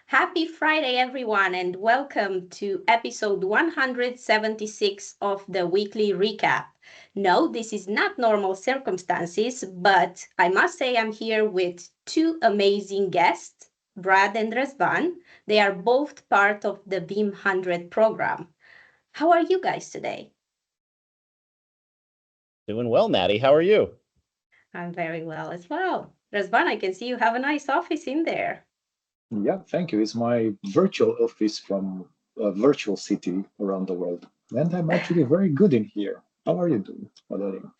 Happy Friday, everyone, and welcome to episode 176 of the weekly recap. No, this is not normal circumstances, but I must say I'm here with two amazing guests, Brad and Razvan. They are both part of the Veeam 100 program. How are you guys today? Doing well, Maddie. How are you? I'm very well as well. Razvan, I can see you have a nice office in there. Yeah, thank you. It's my virtual office from a virtual city around the world. And I'm actually very good in here. How are you doing, Valeria?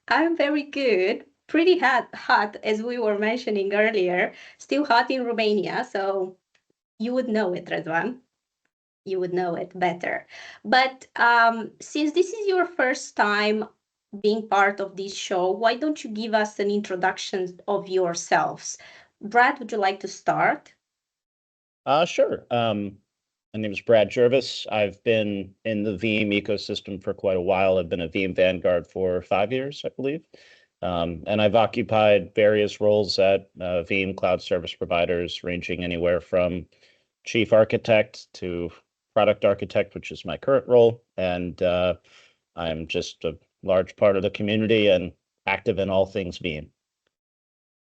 I'm very good. Pretty hot, as we were mentioning earlier. Still hot in Romania, so you would know it, Radwan. You would know it better. But since this is your first time being part of this show, why don't you give us an introduction of yourselves? Brad, would you like to start? Sure. My name is Brad Jervis. I've been in the Veeam ecosystem for quite a while. I've been a Veeam Vanguard for 5 years, I believe. And I've occupied various roles at Veeam cloud service providers, ranging anywhere from chief architect to product architect, which is my current role. And I'm just a large part of the community and active in all things Veeam.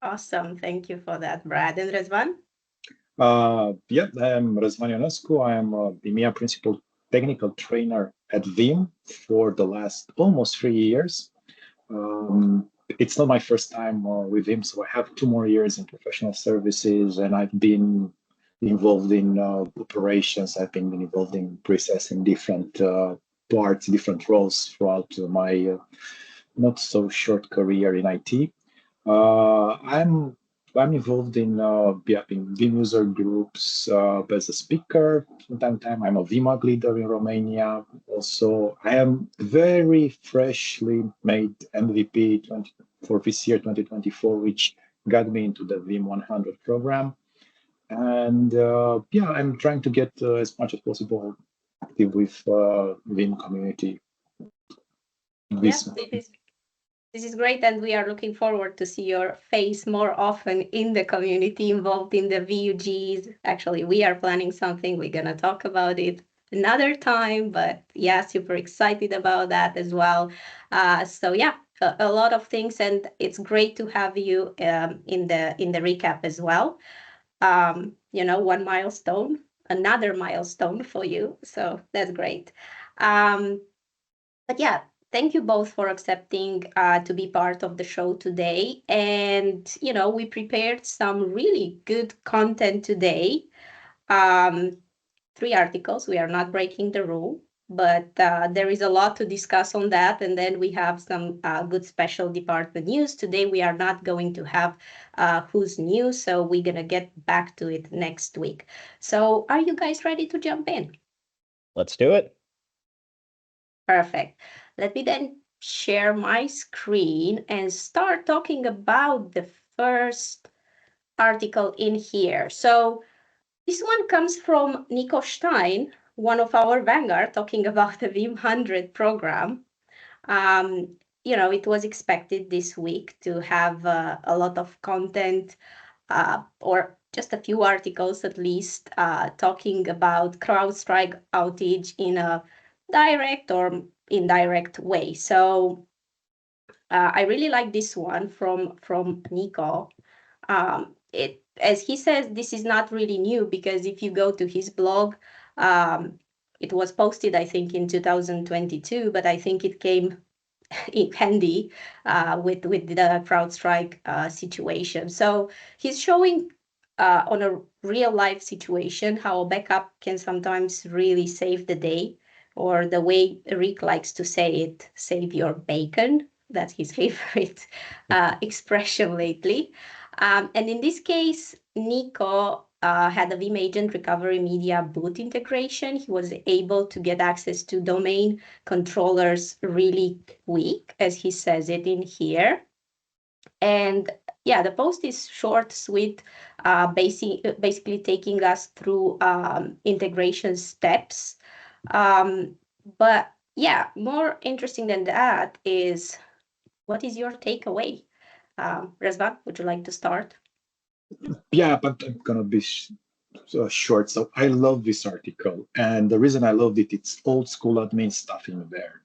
Awesome. Thank you for that, Brad. And Razvan? Yeah, I'm Razvan Ionescu. I am a EMEA Principal Technical Trainer at Veeam for the last almost 3 years. It's not my first time with Veeam, so I have 2 more years in professional services, and I've been involved in operations. I've been involved in processing different parts, different roles throughout my not so short career in IT. I'm involved in Veeam user groups as a speaker. From time to time, I'm a VMAG leader in Romania. Also, I am very freshly made MVP for this year, 2024, which got me into the Veeam 100 program. And yeah, I'm trying to get as much as possible active with Veeam community. Yes, This this is great, and we are looking forward to see your face more often in the community, involved in the VUGs. Actually, we are planning something. We're gonna talk about it another time, but yeah, super excited about that as well. So yeah, a lot of things, and it's great to have you in the recap as well. One milestone, another milestone for you. So that's great. Um, but yeah, thank you both for accepting to be part of the show today. And, we prepared some really good content today. Um, 3 articles. We are not breaking the rule, but there is a lot to discuss on that. And then we have some good special department news. Today, we are not going to have who's new, so we're going to get back to it next week. So are you guys ready to jump in? Let's do it. Perfect. Let me then share my screen and start talking about the first article in here. So this one comes from Nico Stein, one of our Vanguard, talking about the Veeam 100 program. It was expected this week to have a lot of content or just a few articles at least talking about CrowdStrike outage in a direct or indirect way. So I really like this one from Nico. It, as he says, this is not really new because if you go to his blog, it was posted I think in 2022, but I think it came in handy with the CrowdStrike situation. So he's showing on a real life situation how a backup can sometimes really save the day, or the way Rick likes to say it, save your bacon. That's his favorite expression lately. And in this case, Nico had a Veeam Agent Recovery Media boot integration. He was able to get access to domain controllers really quick, as he says it in here. And yeah, the post is short, sweet, basically taking us through integration steps. But yeah, more interesting than that is, what is your takeaway? Razvan, would you like to start? Yeah, but I'm gonna be short. So I love this article, and the reason I loved it, it's old school admin stuff in there,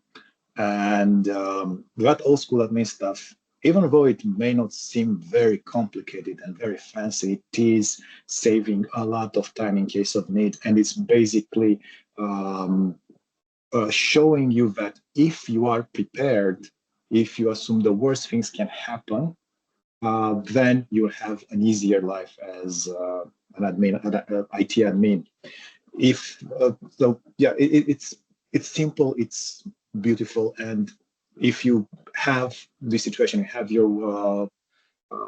and that old school admin stuff. Even though it may not seem very complicated and very fancy, it is saving a lot of time in case of need, and it's basically showing you that if you are prepared, if you assume the worst things can happen, then you have an easier life as an admin, IT admin. If so, yeah, it's simple, it's beautiful, and if you have this situation, you have your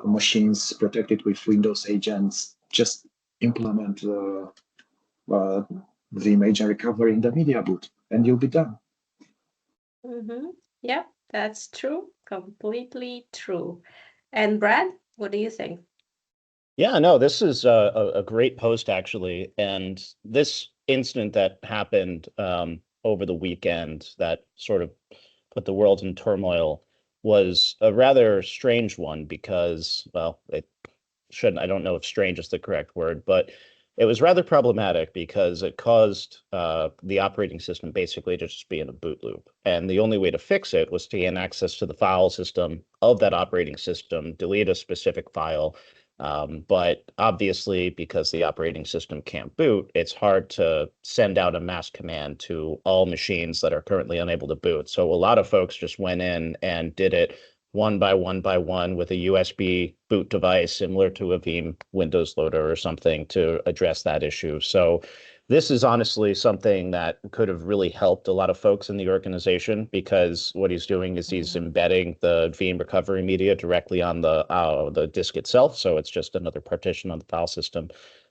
machines protected with Windows agents, just implement the image and recovery in the media boot, and you'll be done. Yeah, that's true. Completely true. And Brad, what do you think? Yeah, no, this is a great post actually, and this incident that happened over the weekend that sort of put the world in turmoil was a rather strange one because, well, it shouldn't, I don't know if strange is the correct word, but it was rather problematic because it caused the operating system basically to just be in a boot loop. And the only way to fix it was to gain access to the file system of that operating system, delete a specific file. But obviously, because the operating system can't boot, it's hard to send out a mass command to all machines that are currently unable to boot. So a lot of folks just went in and did it one by one by one with a USB boot device similar to a Veeam Windows loader or something to address that issue. So this is honestly something that could have really helped a lot of folks in the organization because what he's doing is he's embedding the Veeam recovery media directly on the disk itself. So it's just another partition on the file system.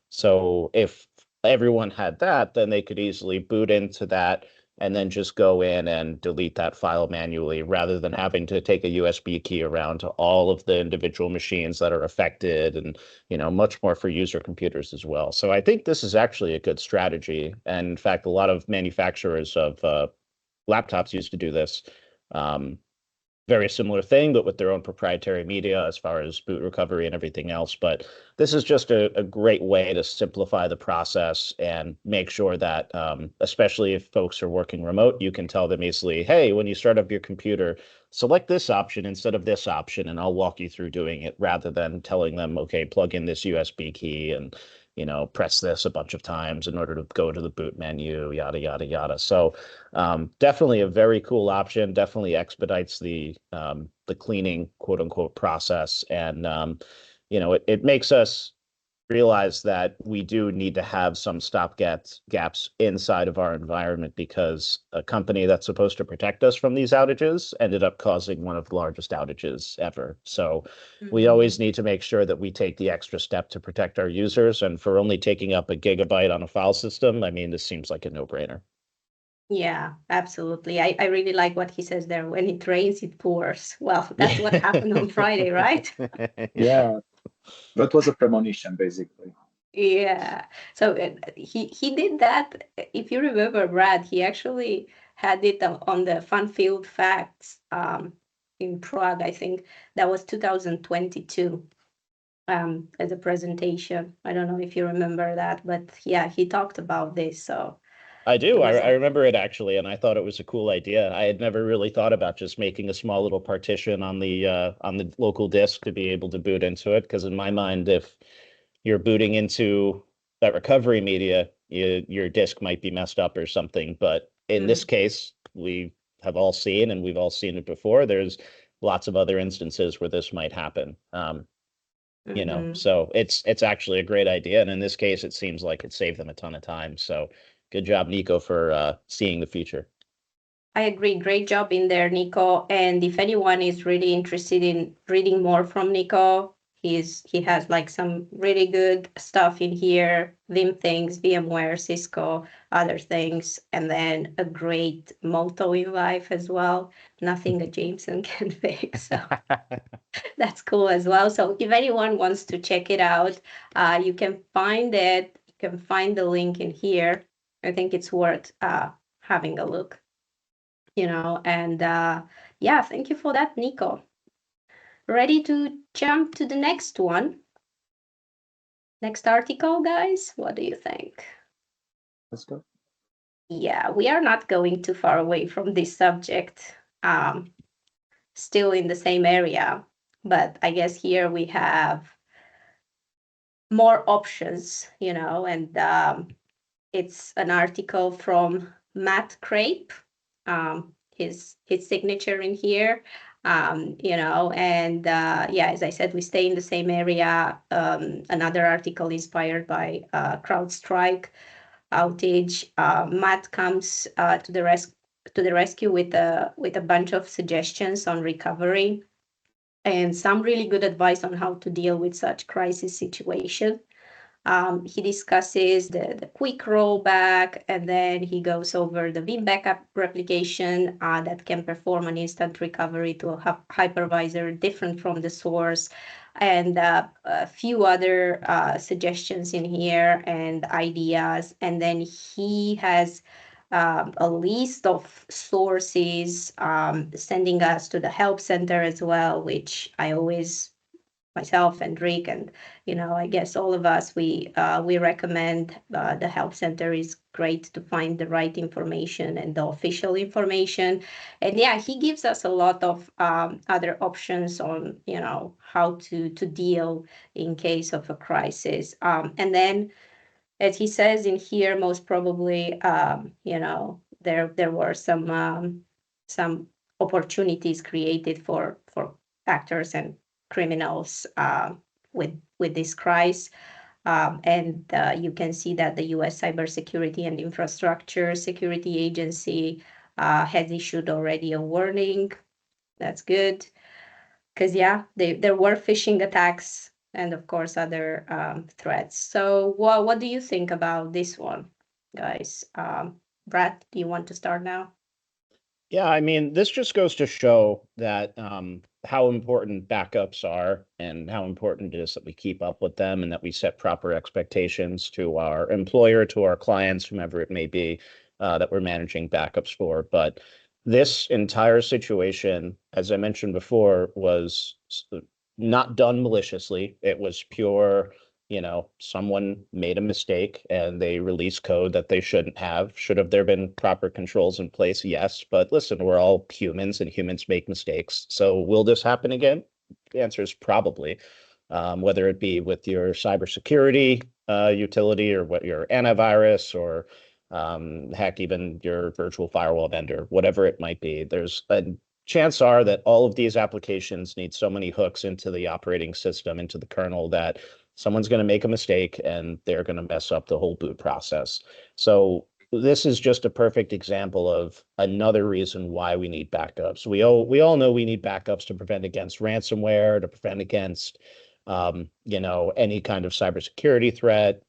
So if everyone had that, then they could easily boot into that and then just go in and delete that file manually rather than having to take a USB key around to all of the individual machines that are affected and, much more for user computers as well. So I think this is actually a good strategy. And in fact, a lot of manufacturers of laptops used to do this. Very similar thing, but with their own proprietary media as far as boot recovery and everything else. But this is just a great way to simplify the process and make sure that, especially if folks are working remote, you can tell them easily, hey, when you start up your computer, select this option instead of this option, and I'll walk you through doing it rather than telling them, okay, plug in this USB key and press this a bunch of times in order to go to the boot menu, yada, yada, yada. So definitely a very cool option, definitely expedites the cleaning, quote unquote, process. And, it makes us realize that we do need to have some gaps inside of our environment because a company that's supposed to protect us from these outages ended up causing one of the largest outages ever. So we always need to make sure that we take the extra step to protect our users. And for only taking up a gigabyte on a file system, I mean, this seems like a no-brainer. Yeah, absolutely. I really like what he says there. When it rains, it pours. Well, that's what happened on Friday, right? Yeah, that was a premonition, basically. Yeah. So he did that. If you remember, Brad, he actually had it on the Fun Field Facts in Prague. I think that was 2022 as a presentation. I don't know if you remember that, but yeah, he talked about this. So I it do. was I remember it actually, and I thought it was a cool idea. I had never really thought about just making a small little partition on the local disk to be able to boot into it. Because in my mind, if you're booting into that recovery media, your disk might be messed up or something. But in this case, we have all seen, and we've all seen it before. There's lots of other instances where this might happen. So it's actually a great idea, and in this case, it seems like it saved them a ton of time. So good job, Nico, for seeing the future. I agree. Great job in there, Nico. And if anyone is really interested in reading more from Nico, he has like some really good stuff in here, Vim things, VMware, Cisco, other things, and then a great motto in life as well. Nothing a Jameson can fix. So that's cool as well. So if anyone wants to check it out, you can find it. You can find the link in here. I think it's worth having a look. And yeah, thank you for that, Nico. Ready to jump to the next one? Next article, guys. What do you think? Let's go. Yeah, we are not going too far away from this subject. Still in the same area, but I guess here we have more options, and it's an article from Matt Crape. His signature in here, and yeah, as I said, we stay in the same area. Another article inspired by CrowdStrike outage. Matt comes to the rescue with a bunch of suggestions on recovery and some really good advice on how to deal with such crisis situation. He discusses the quick rollback, and then he goes over the Veeam backup replication that can perform an instant recovery to a hypervisor different from the source, and a few other suggestions in here and ideas. And then he has a list of sources, sending us to the help center as well, which I always, myself and Rick and I guess all of us, we recommend. The help center is great to find the right information and the official information. And yeah, he gives us a lot of other options on how to deal in case of a crisis. And then, as he says in here, most probably, there were some opportunities created for actors and criminals with this crisis. And you can see that the U.S. Cybersecurity and Infrastructure Security Agency has issued already a warning. That's good, because yeah, there were phishing attacks and of course other threats. So what do you think about this one, guys? Brad, do you want to start now? Yeah, I mean, this just goes to show that how important backups are and how important it is that we keep up with them and that we set proper expectations to our employer, to our clients, whomever it may be, that we're managing backups for. But this entire situation, as I mentioned before, was not done maliciously. It was pure, someone made a mistake and they released code that they shouldn't have. Should have there been proper controls in place? Yes. But listen, we're all humans and humans make mistakes. So will this happen again? The answer is probably. Whether it be with your cybersecurity utility or what your antivirus or heck, even your virtual firewall vendor, whatever it might be, there's a chance are that all of these applications need so many hooks into the operating system, into the kernel, that someone's going to make a mistake and they're going to mess up the whole boot process. So this is just a perfect example of another reason why we need backups. We all know we need backups to prevent against ransomware, to prevent against any kind of cybersecurity threat,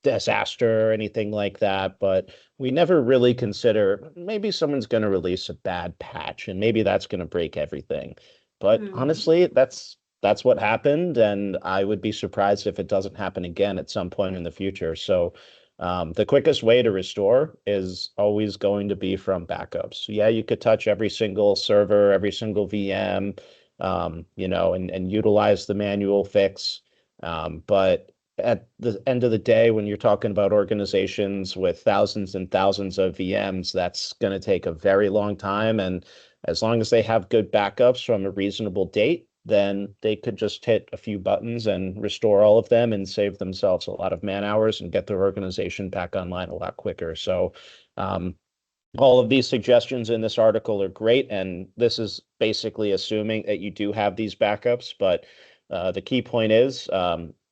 disaster or anything like that. But we never really consider maybe someone's going to release a bad patch and maybe that's going to break everything. But honestly, that's what happened, and I would be surprised if it doesn't happen again at some point in the future. So the quickest way to restore is always going to be from backups. Yeah, you could touch every single server, every single VM, and utilize the manual fix. But at the end of the day, when you're talking about organizations with thousands and thousands of VMs, that's going to take a very long time. And as long as they have good backups from a reasonable date, then they could just hit a few buttons and restore all of them and save themselves a lot of man hours and get their organization back online a lot quicker. So all of these suggestions in this article are great, and this is basically assuming that you do have these backups. But the key point is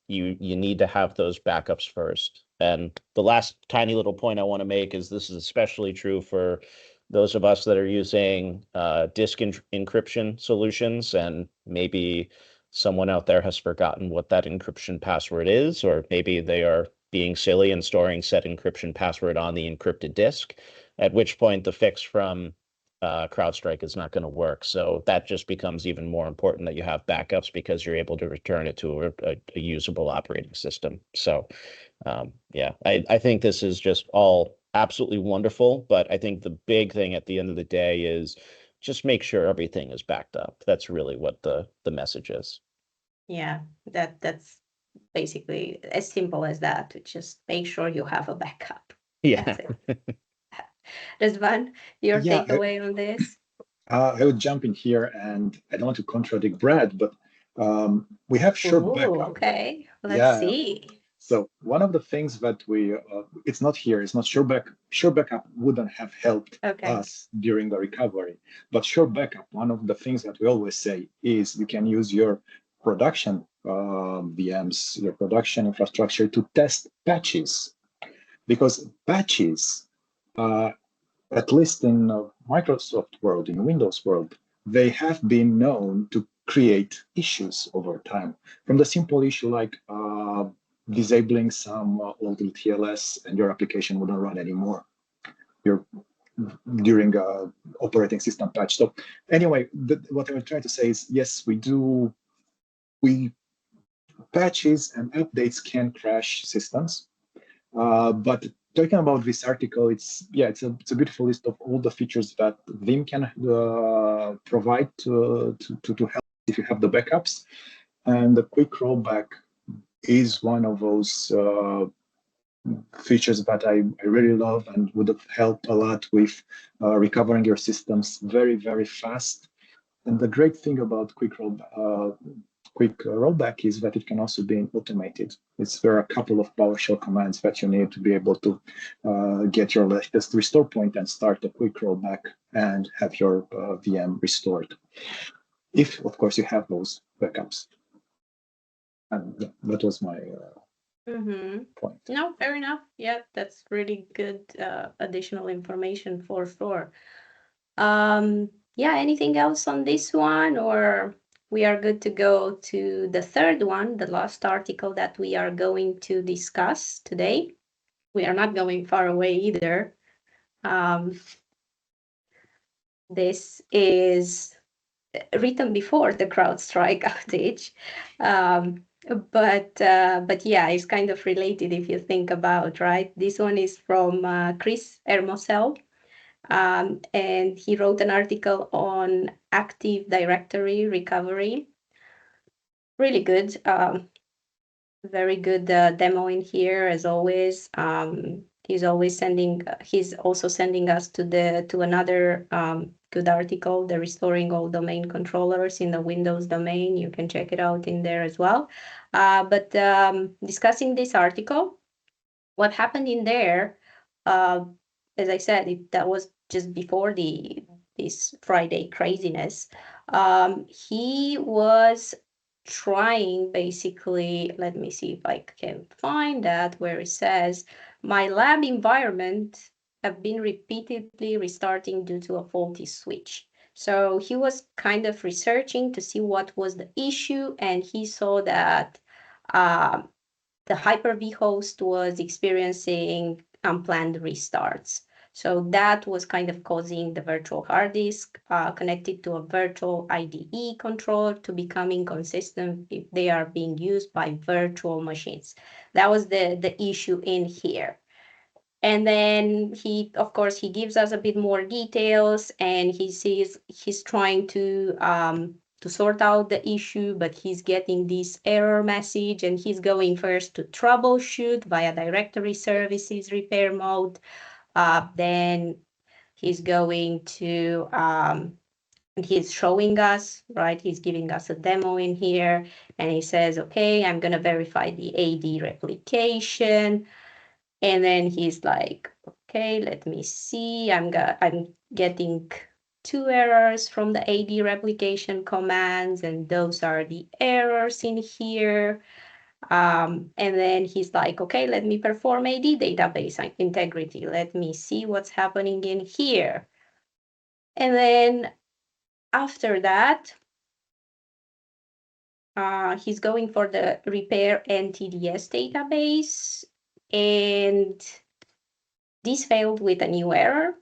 you need to have those backups first. And the last tiny little point I want to make is this is especially true for those of us that are using disk encryption solutions, and maybe someone out there has forgotten what that encryption password is, or maybe they are being silly and storing said encryption password on the encrypted disk, at which point the fix from CrowdStrike is not going to work. So that just becomes even more important that you have backups, because you're able to return it to a usable operating system. So yeah, I think this is just all absolutely wonderful. But I think the big thing at the end of the day is just make sure everything is backed up. That's really what the message is. Yeah, that's basically as simple as that. Just make sure you have a backup. Yeah. That's it. Rizvan, your Yeah, takeaway on this? I would jump in here, and I don't want to contradict Brad, but we have sure Ooh, backup. okay. Let's Yeah. see. So one of the things that it's not here, it's not sure backup wouldn't have helped Okay. us during the recovery. But sure backup, one of the things that we always say is you can use your production VMs, your production infrastructure to test patches, because patches, at least in Microsoft world, in Windows world, they have been known to create issues over time. From the simple issue like disabling some old TLS and your application wouldn't run anymore. You're during a operating system patch. So anyway, what I'm trying to say is, yes, we patches and updates can crash systems. But talking about this article, it's a beautiful list of all the features that Veeam can provide to help if you have the backups. And the quick rollback is one of those features that I really love and would have helped a lot with recovering your systems very, very fast. And the great thing about quick rollback is that it can also be automated. There are a couple of PowerShell commands that you need to be able to get your latest restore point and start a quick rollback and have your VM restored. If, of course, you have those backups. And that was my point. No, fair enough. Yeah, that's really good additional information for sure. Yeah, anything else on this one, or we are good to go to the third one, the last article that we are going to discuss today. We are not going far away either. This is written before the CrowdStrike outage, but yeah, it's kind of related if you think about, right? This one is from Chris Hermosel. And he wrote an article on Active Directory recovery. Really good, very good demo in here as always. He's also sending us to another good article, the Restoring All Domain Controllers in the Windows domain. You can check it out in there as well. But discussing this article, what happened in there, as I said, that was just before this Friday craziness. He was trying basically, let me see if I can find that, where it says, my lab environment have been repeatedly restarting due to a faulty switch. So he was kind of researching to see what was the issue, and he saw that the Hyper-V host was experiencing unplanned restarts. So that was kind of causing the virtual hard disk connected to a virtual IDE controller to become inconsistent if they are being used by virtual machines. That was the issue in here. And then of course, he gives us a bit more details, and he sees he's trying to sort out the issue, but he's getting this error message, and he's going first to troubleshoot via directory services repair mode. Then he's going to, and he's showing us, right? He's giving us a demo in here, and he says, okay, I'm going to verify the AD replication. And then he's like, okay, let me see. I'm getting 2 errors from the AD replication commands, and those are the errors in here. And then he's like, okay, let me perform AD database integrity. Let me see what's happening in here. And then after that, he's going for the repair NTDS database, and this failed with a new error.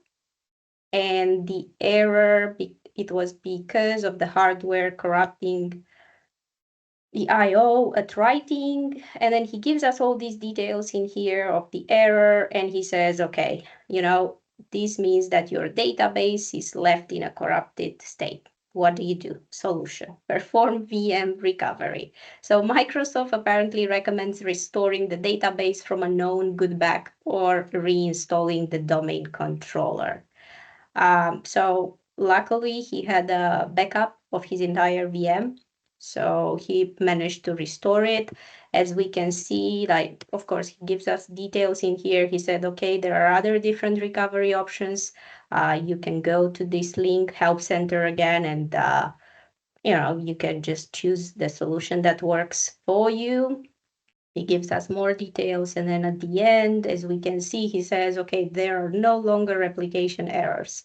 And the error, it was because of the hardware corrupting the IO at writing. And then he gives us all these details in here of the error, and he says, okay, this means that your database is left in a corrupted state. what do you do? Solution: perform VM recovery. So Microsoft apparently recommends restoring the database from a known good back or reinstalling the domain controller. So luckily he had a backup of his entire VM. So he managed to restore it. As we can see, like, of course, he gives us details in here. He said, okay, there are other different recovery options. You can go to this link, Help Center again, and you can just choose the solution that works for you. He gives us more details, and then at the end, as we can see, he says, okay, there are no longer replication errors.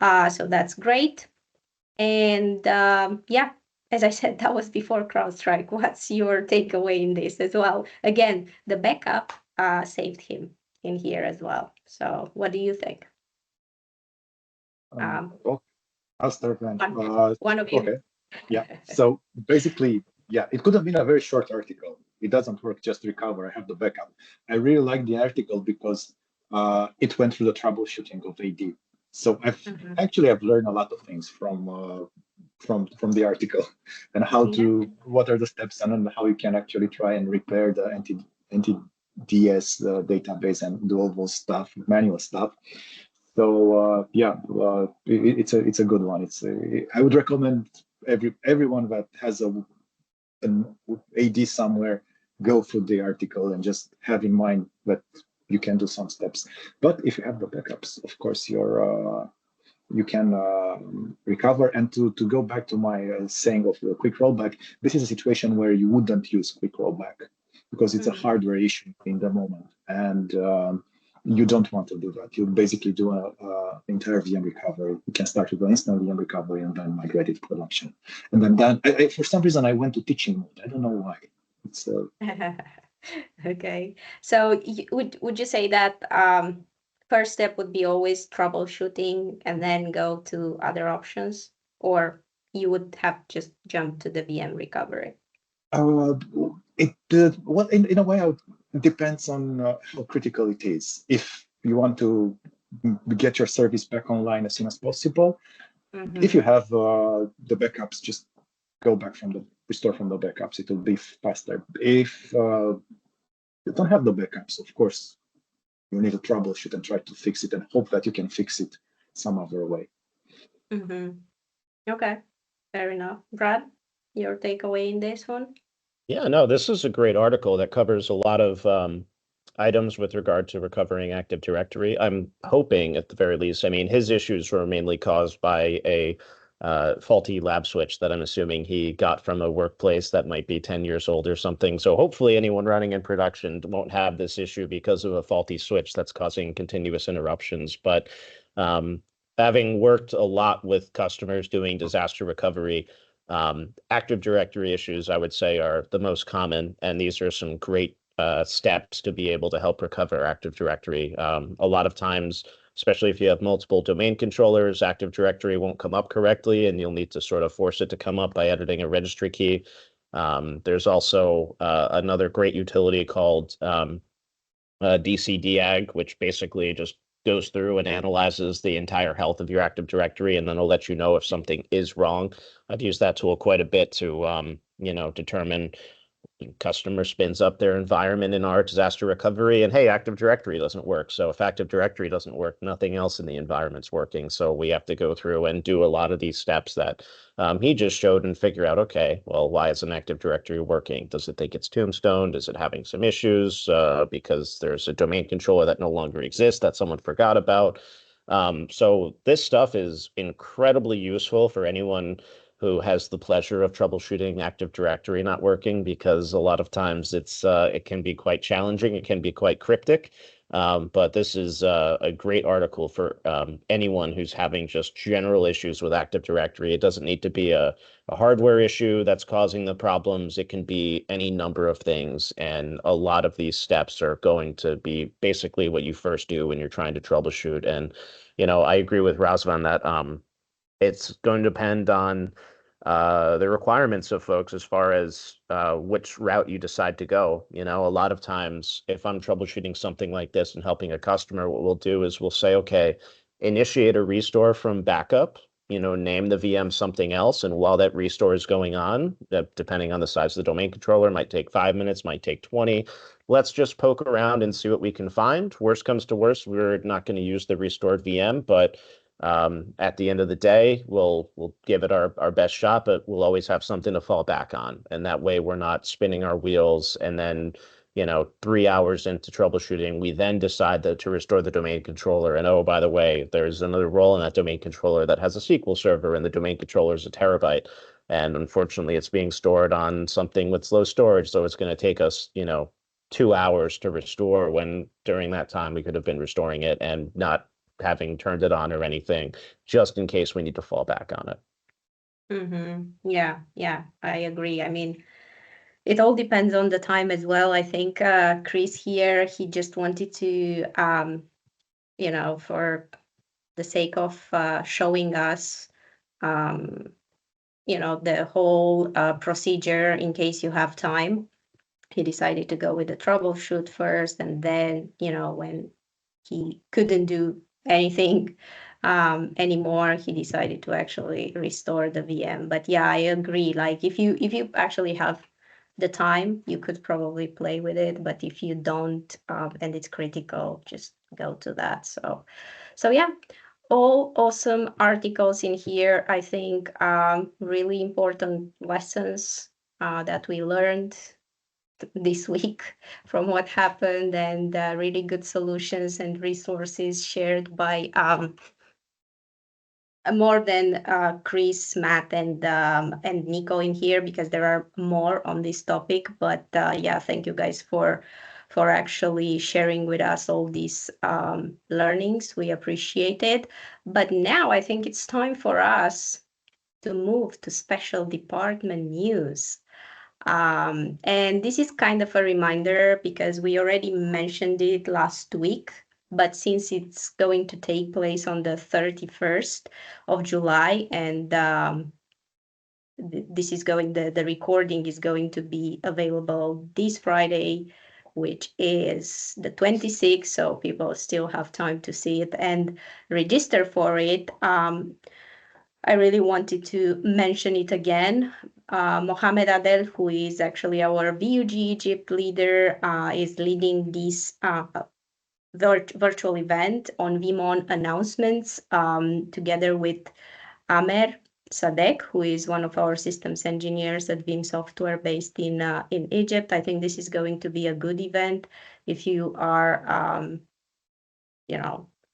So that's great. And yeah, as I said, that was before CrowdStrike. What's your takeaway in this as well? Again, the backup saved him in here as well. So what do you think? Well, I'll start then. One of you. Okay. Yeah. So basically, yeah, it could have been a very short article. It doesn't work just to recover. I have the backup. I really like the article because it went through the troubleshooting of AD. So I've learned a lot of things from the article and what are the steps and how you can actually try and repair the anti-DS database and do all those stuff, manual stuff. So it's a good one. I would recommend everyone that has an AD somewhere, go through the article and just have in mind that you can do some steps. But if you have the backups, of course, you can recover. And to go back to my saying of the quick rollback, this is a situation where you wouldn't use quick rollback because it's a hardware issue in the moment, and you don't want to do that. You basically do a entire VM recovery. You can start with an instant VM recovery and then migrate it to production. And then for some reason, I went to teaching mode. I don't know why. It's okay. So would you say that first step would be always troubleshooting and then go to other options, or you would have just jumped to the VM recovery? Well, in a way, it depends on how critical it is. If you want to get your service back online as soon as possible, if you have the backups, just go back restore from the backups. It will be faster. If you don't have the backups, of course, you need to troubleshoot and try to fix it and hope that you can fix it some other way. Okay, fair enough. Brad, your takeaway in this one? Yeah, no, this is a great article that covers a lot of items with regard to recovering Active Directory. I'm hoping, at the very least, I mean, his issues were mainly caused by a faulty lab switch that I'm assuming he got from a workplace that might be 10 years old or something. So hopefully anyone running in production won't have this issue because of a faulty switch that's causing continuous interruptions. But having worked a lot with customers doing disaster recovery, Active Directory issues, I would say, are the most common, and these are some great steps to be able to help recover Active Directory. A lot of times, especially if you have multiple domain controllers, Active Directory won't come up correctly, and you'll need to sort of force it to come up by editing a registry key. There's also another great utility called DCDAG, which basically just goes through and analyzes the entire health of your Active Directory, and then it'll let you know if something is wrong. I've used that tool quite a bit to, determine customer spins up their environment in our disaster recovery, and hey, Active Directory doesn't work. So if Active Directory doesn't work, nothing else in the environment's working. So we have to go through and do a lot of these steps that he just showed and figure out, okay, well, why isn't Active Directory working? Does it think it's tombstoned? Is it having some issues because there's a domain controller that no longer exists that someone forgot about? So this stuff is incredibly useful for anyone who has the pleasure of troubleshooting Active Directory not working, because a lot of times it can be quite challenging. It can be quite cryptic. But this is a great article for anyone who's having just general issues with Active Directory. It doesn't need to be a hardware issue that's causing the problems. It can be any number of things. And a lot of these steps are going to be basically what you first do when you're trying to troubleshoot. And, I agree with Razvan that it's going to depend on the requirements of folks as far as which route you decide to go. A lot of times, if I'm troubleshooting something like this and helping a customer, what we'll do is we'll say, okay, initiate a restore from backup, name the VM something else. And while that restore is going on, depending on the size of the domain controller, it might take 5 minutes, might take 20. Let's just poke around and see what we can find. Worst comes to worst, we're not going to use the restored VM, but at the end of the day, we'll give it our best shot, but we'll always have something to fall back on. And that way we're not spinning our wheels and then 3 hours into troubleshooting, we then decide to restore the domain controller. And oh, by the way, there's another role in that domain controller that has a SQL server, and the domain controller is a terabyte. And unfortunately, it's being stored on something with slow storage. So it's going to take us, 2 hours to restore, when during that time we could have been restoring it and not having turned it on or anything, just in case we need to fall back on it. Yeah, I agree. I mean, it all depends on the time as well. I think Chris here, he just wanted to, for the sake of showing us, the whole procedure in case you have time. He decided to go with the troubleshoot first, and then, when he couldn't do anything anymore, he decided to actually restore the VM. But yeah, I agree. Like if you actually have the time, you could probably play with it. But if you don't, and it's critical, just go to that. So yeah, all awesome articles in here. I think really important lessons that we learned this week from what happened, and really good solutions and resources shared by more than Chris, Matt, and Nico in here, because there are more on this topic. But yeah, thank you guys for actually sharing with us all these learnings. We appreciate it. But now I think it's time for us to move to special department news. And this is kind of a reminder because we already mentioned it last week, but since it's going to take place on the 31st of July, and the recording is going to be available this Friday, which is the 26th, so people still have time to see it and register for it. I really wanted to mention it again. Mohamed Adel, who is actually our VUG Egypt leader, is leading this virtual event on Veeam announcements, together with Amer Sadek, who is one of our systems engineers at Veeam Software based in Egypt. I think this is going to be a good event if you are,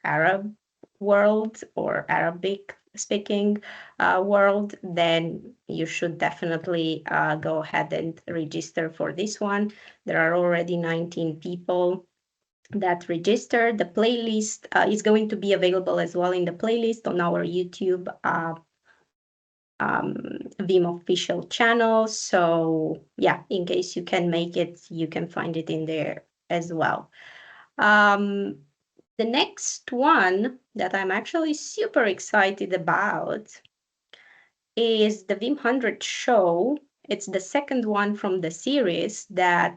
Arab world or Arabic speaking world, then you should definitely go ahead and register for this one. There are already 19 people that registered. The playlist is going to be available as well in the playlist on our YouTube Veeam official channel. So yeah, in case you can make it, you can find it in there as well. The next one that I'm actually super excited about is the Veeam 100 show. It's the second one from the series, that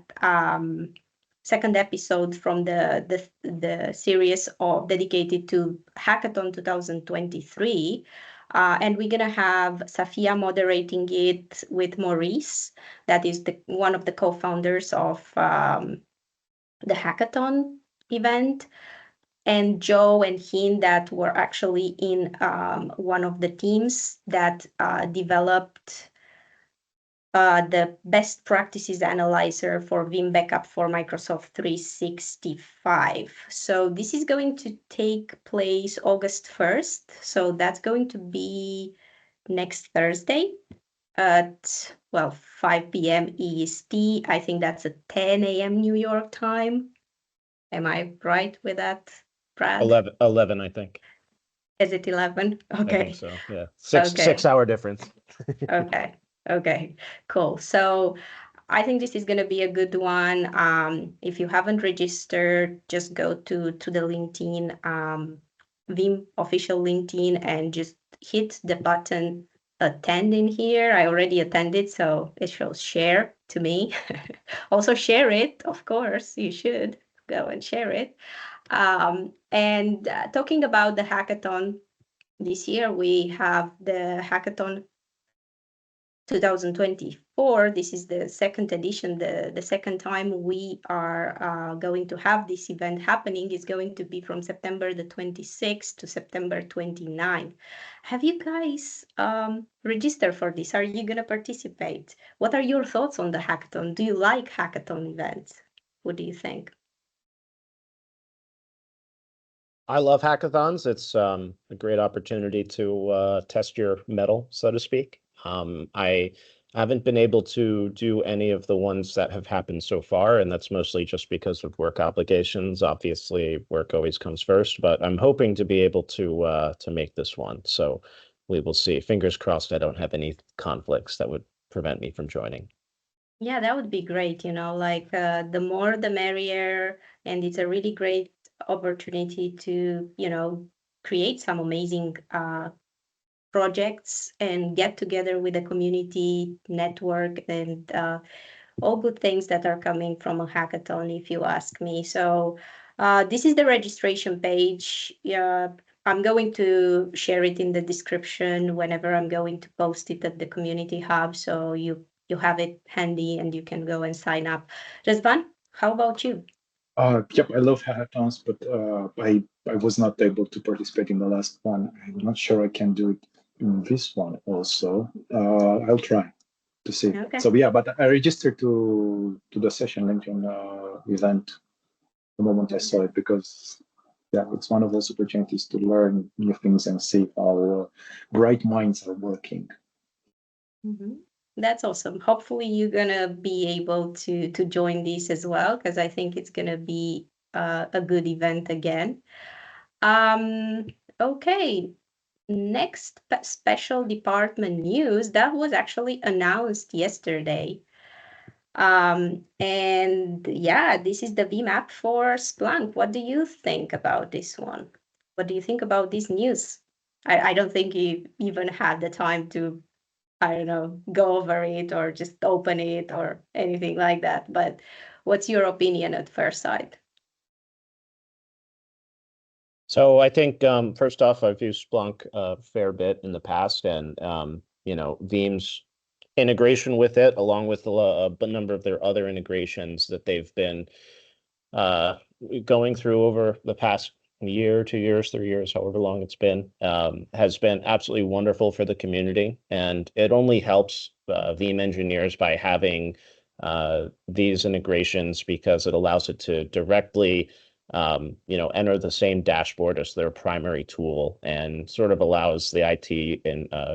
second episode from the series of dedicated to Hackathon 2023. And we're gonna have Safia moderating it with Maurice, that is one of the co-founders of the Hackathon event, and Joe and Hin, that were actually in one of the teams that developed the best practices analyzer for Veeam backup for Microsoft 365. So this is going to take place August 1st. So that's going to be next Thursday at, 5 p.m. EST. I think that's at 10 a.m. New York time. Am I right with that, Brad? 11, I think. Is it 11? Okay. I think so, yeah. 6-hour difference. Okay, cool. So I think this is going to be a good one. If you haven't registered, just go to the LinkedIn, Veeam official LinkedIn, and just hit the button attend in here. I already attended, so it shows share to me. Also share it, of course, you should go and share it. And talking about the hackathon, This year we have the Hackathon 2024. This is the second edition. The second time we are going to have this event happening is going to be from September the 26th to September 29th. Have you guys registered for this? Are you going to participate? What are your thoughts on the hackathon? Do you like hackathon events? What do you think? I love hackathons. It's a great opportunity to test your mettle, so to speak. I haven't been able to do any of the ones that have happened so far, and that's mostly just because of work obligations. Obviously, work always comes first, but I'm hoping to be able to make this one. So we will see. Fingers crossed I don't have any conflicts that would prevent me from joining. Yeah, that would be great. Like the more the merrier. And it's a really great opportunity to, create some amazing projects and get together with the community network and all good things that are coming from a hackathon, if you ask me. So this is the registration page. Yeah, I'm going to share it in the description whenever I'm going to post it at the community hub. So you have it handy and you can go and sign up. Razvan, how about you? Yep, I love hackathons, but I was not able to participate in the last one. I'm not sure I can do it in this one also. I'll try to see. Okay. So yeah, but I registered to the session LinkedIn event the moment I saw it, because yeah, it's one of those opportunities to learn new things and see how bright minds are working. Mm-hmm. That's awesome. Hopefully you're gonna be able to join this as well, because I think it's gonna be a good event again. Okay, next special department news that was actually announced yesterday. And yeah, this is the Veeam App for Splunk. What do you think about this one? What do you think about this news? I don't think you even had the time to, I don't know, go over it or just open it or anything like that. But what's your opinion at first sight? So I think first off, I've used Splunk a fair bit in the past, and Veeam's integration with it, along with a number of their other integrations that they've been uh, going through over the past year, 2 years, 3 years, however long it's been, has been absolutely wonderful for the community. And it only helps Veeam engineers by having these integrations, because it allows it to directly enter the same dashboard as their primary tool, and sort of allows the IT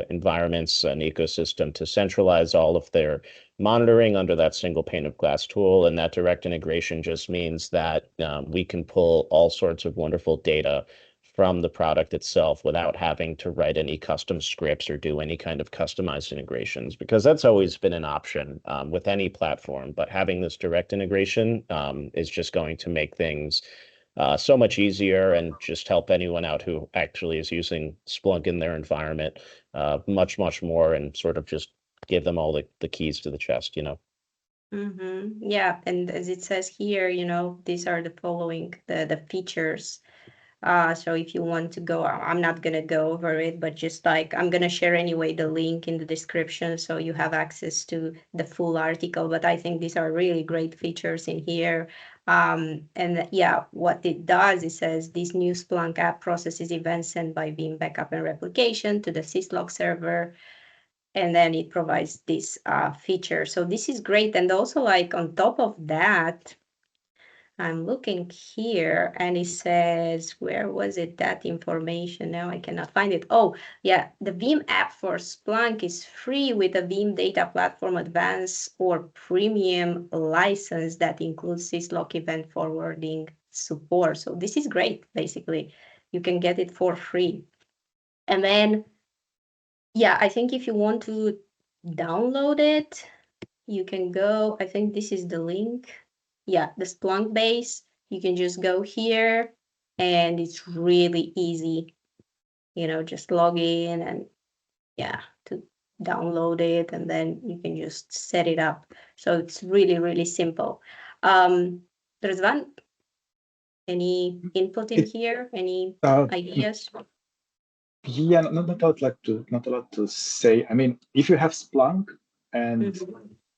environments and ecosystem to centralize all of their monitoring under that single pane of glass tool. And that direct integration just means that we can pull all sorts of wonderful data from the product itself without having to write any custom scripts or do any kind of customized integrations, because that's always been an option with any platform. But having this direct integration is just going to make things so much easier, and just help anyone out who actually is using Splunk in their environment much, much more, and sort of just give them all the keys to the chest, Mm-hmm. Yeah, and as it says here, these are the following the features. So if you want to go, I'm not gonna go over it, but just like I'm gonna share anyway the link in the description so you have access to the full article. But I think these are really great features in here. And yeah, what it does, it says this new Splunk app processes events sent by Veeam backup and replication to the syslog server. And then it provides this feature. So this is great. And also, like, on top of that, I'm looking here and it says, where was it, that information? Now I cannot find it. Oh, yeah, the Veeam app for Splunk is free with a Veeam Data Platform Advanced or Premium license that includes syslog event forwarding support. So this is great, basically. You can get it for free. And then, yeah, I think if you want to download it, you can go, I think this is the link. Yeah, the Splunk base. You can just go here and it's really easy, just log in and yeah, to download it, and then you can just set it up. So it's really, really simple. Razvan, any input in here? Any Uh, ideas? Yeah, not a lot to say. I mean, if you have Splunk and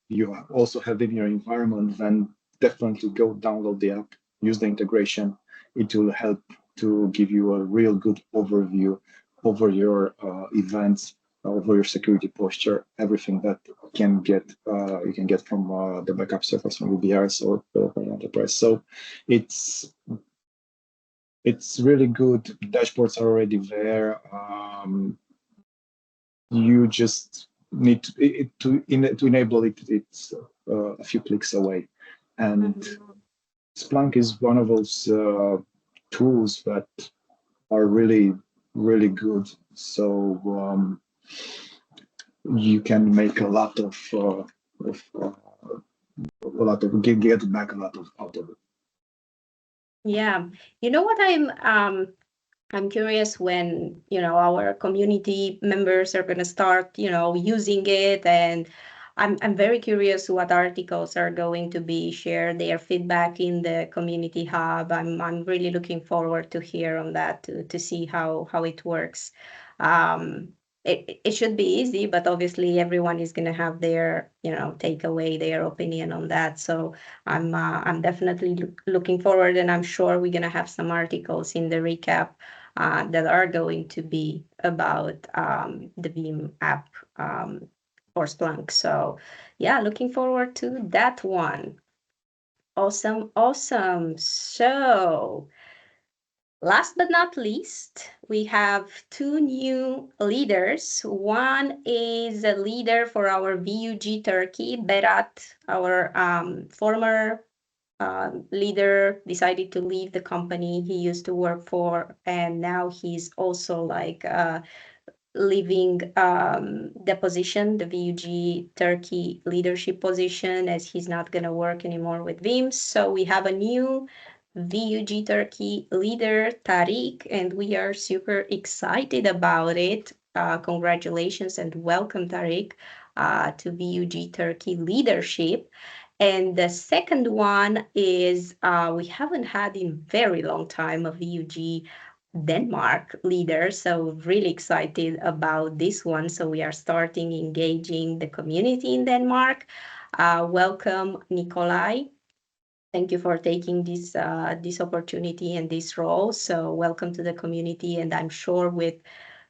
you also have it in your environment, then definitely go download the app, use the integration. It will help to give you a real good overview over your events, over your security posture, everything that you can get from the backup service from UBRs or from enterprise. So it's really good. Dashboards are already there. You just need to enable it. It's a few clicks away, and Splunk is one of those tools that are really good. So you can make a lot of get back a lot of out of it. Yeah, you know what I'm curious when, our community members are going to start, using it, and I'm very curious what articles are going to be shared, their feedback in the community hub. I'm really looking forward to hear on that, to see how it works. It should be easy, but obviously everyone is going to have their, take away their opinion on that. So I'm definitely looking forward, and I'm sure we're going to have some articles in the recap that are going to be about the Veeam app for Splunk. So yeah, looking forward to that one. Awesome, awesome. So last but not least, we have two new leaders. One is a leader for our VUG Turkey, Berat, our former leader, decided to leave the company he used to work for, and now he's also like leaving the position, the VUG Turkey leadership position, as he's not going to work anymore with Veeam. So we have a new VUG Turkey leader, Tariq, and we are super excited about it. Congratulations and welcome, Tariq, to VUG Turkey leadership. And the second one is we haven't had in very long time a VUG Denmark leader, so really excited about this one. So we are starting engaging the community in Denmark. Welcome, Nikolai. Thank you for taking this opportunity and this role. So welcome to the community, and I'm sure with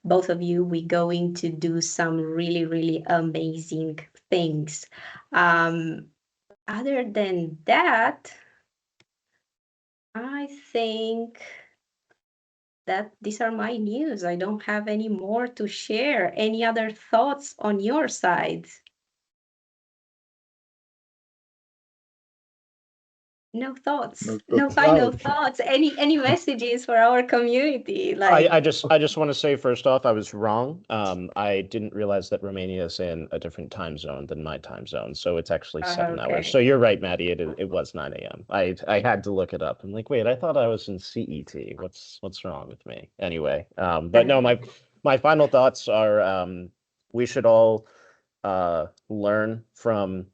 both of you, we're going to do some really, really amazing things. Other than that, I think that these are my news. I don't have any more to share. Any other thoughts on your side? No thoughts. No final thoughts. Any messages for our community? I just want to say first off, I was wrong. I didn't realize that Romania is in a different time zone than my time zone, so it's actually 7 hours. So you're right, Maddie. It was 9 a.m. I had to look it up. I'm like, wait, I thought I was in CET. What's wrong with me? Anyway, but no, my final thoughts are we should all learn from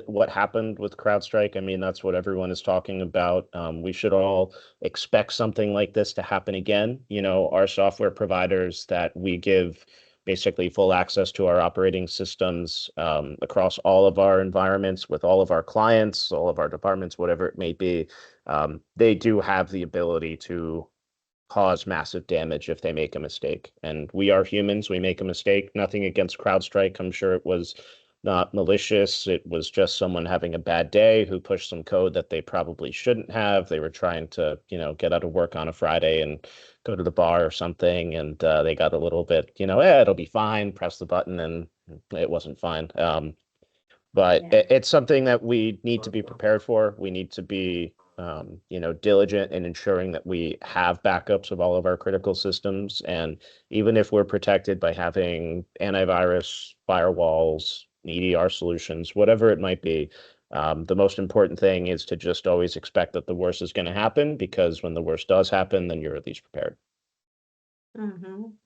what happened with CrowdStrike. I mean, that's what everyone is talking about. We should all expect something like this to happen again. Our software providers that we give basically full access to our operating systems across all of our environments with all of our clients, all of our departments, whatever it may be. They do have the ability to cause massive damage if they make a mistake. And we are humans. We make a mistake. Nothing against CrowdStrike. I'm sure it was not malicious. It was just someone having a bad day who pushed some code that they probably shouldn't have. They were trying to, get out of work on a Friday and go to the bar or something. And they got a little bit, it'll be fine. Press the button, and it wasn't fine. But it's something that we need to be prepared for. We need to be, diligent in ensuring that we have backups of all of our critical systems. And even if we're protected by having antivirus, firewalls, EDR solutions, whatever it might be, the most important thing is to just always expect that the worst is going to happen, because when the worst does happen, then you're at least prepared.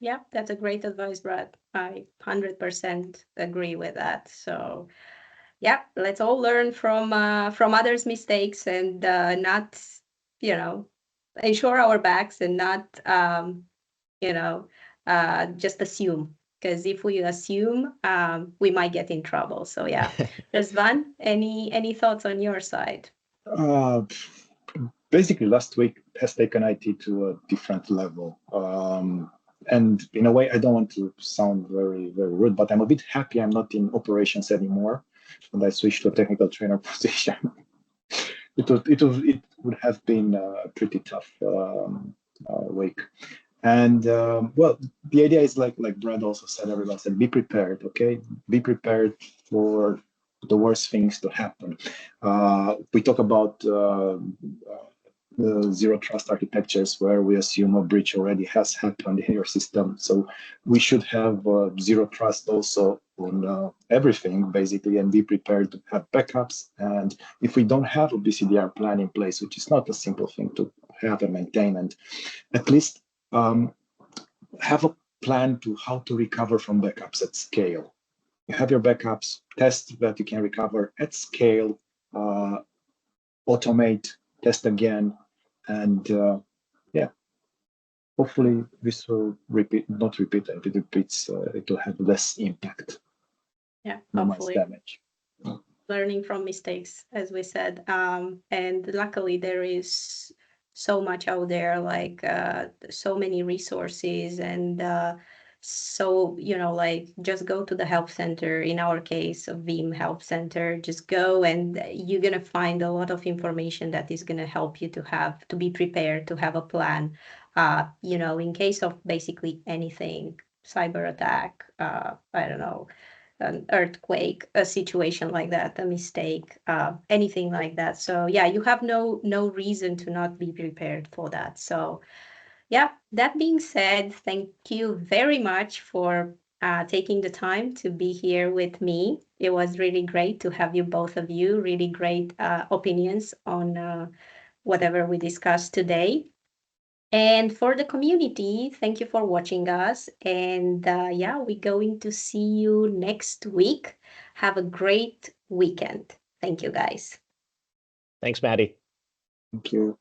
Yeah, that's a great advice, Brad. I 100% agree with that. So yeah, let's all learn from others' mistakes, and not, ensure our backs, and not, just assume, because if we assume, we might get in trouble. So yeah, Rizvan, any thoughts on your side? Basically, last week has taken IT to a different level. And in a way, I don't want to sound very, very rude, but I'm a bit happy I'm not in operations anymore. And I switched to a technical trainer position. It would have been a pretty tough week. And well, the idea is like Brad also said, everyone said, be prepared, okay? Be prepared for the worst things to happen. We talk about zero trust architectures where we assume a breach already has happened in your system. So we should have zero trust also on everything, basically, and be prepared to have backups. And if we don't have a BCDR plan in place, which is not a simple thing to have and maintain, and at least have a plan to how to recover from backups at scale. You have your backups, test that you can recover at scale, automate, test again, and yeah, hopefully this will not repeat, and if it repeats, it will have less impact, Yeah, minimize hopefully. damage. Learning from mistakes, as we said, and luckily there is so much out there, like so many resources, and so like just go to the help center. In our case, of Veeam Help Center, just go and you're gonna find a lot of information that is gonna help you to be prepared, to have a plan, in case of basically anything, cyber attack, I don't know, an earthquake, a situation like that, a mistake, anything like that. So yeah, you have no reason to not be prepared for that. So yeah, that being said, thank you very much for taking the time to be here with me. It was really great to have you, both of you, really great opinions on whatever we discussed today. And for the community, thank you for watching us. And yeah, we're going to see you next week. Have a great weekend. Thank you, guys. Thanks, Madi. Thank you.